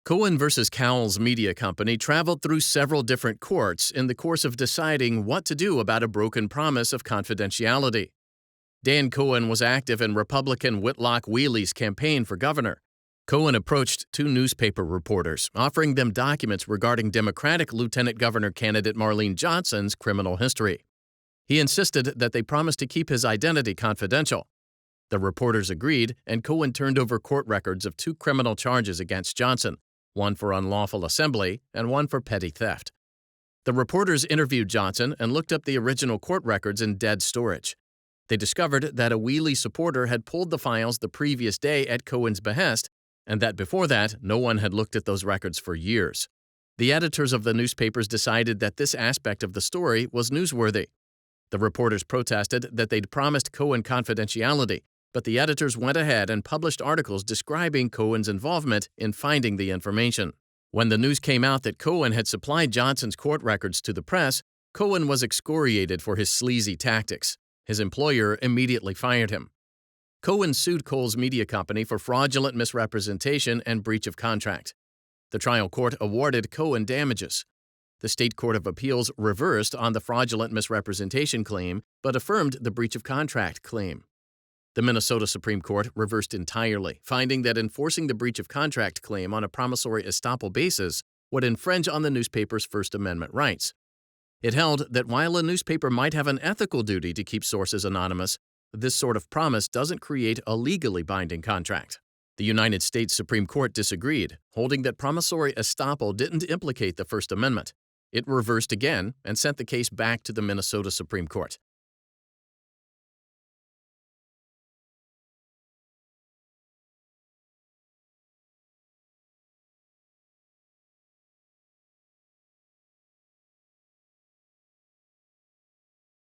Cohen versus Cowles Media Company traveled through several different courts in the course of deciding what to do about a broken promise of confidentiality. Dan Cohen was active in Republican Whitlock Wheeley's campaign for governor. Cohen approached two newspaper reporters, offering them documents regarding Democratic Lieutenant Governor candidate Marlene Johnson's criminal history. He insisted that they promise to keep his identity confidential. The reporters agreed, and Cohen turned over court records of two criminal charges against Johnson, one for unlawful assembly and one for petty theft. The reporters interviewed Johnson and looked up the original court records in dead storage. They discovered that a Wheeley supporter had pulled the files the previous day at Cohen's behest, and that before that, no one had looked at those records for years. The editors of the newspapers decided that this aspect of the story was newsworthy. The reporters protested that they'd promised Cohen confidentiality, but the editors went ahead and published articles describing Cohen's involvement in finding the information. When the news came out that Cohen had supplied Johnson's court records to the press, Cohen was excoriated for his sleazy tactics. His employer immediately fired him. Cohen sued Cowles Media Company for fraudulent misrepresentation and breach of contract. The trial court awarded Cohen damages. The State Court of Appeals reversed on the fraudulent misrepresentation claim but affirmed the breach of contract claim. The Minnesota Supreme Court reversed entirely, finding that enforcing the breach of contract claim on a promissory estoppel basis would infringe on the newspaper's First Amendment rights. It held that while a newspaper might have an ethical duty to keep sources anonymous, this sort of promise doesn't create a legally binding contract. The United States Supreme Court disagreed, holding that promissory estoppel didn't implicate the First Amendment. It reversed again and sent the case back to the Minnesota Supreme Court.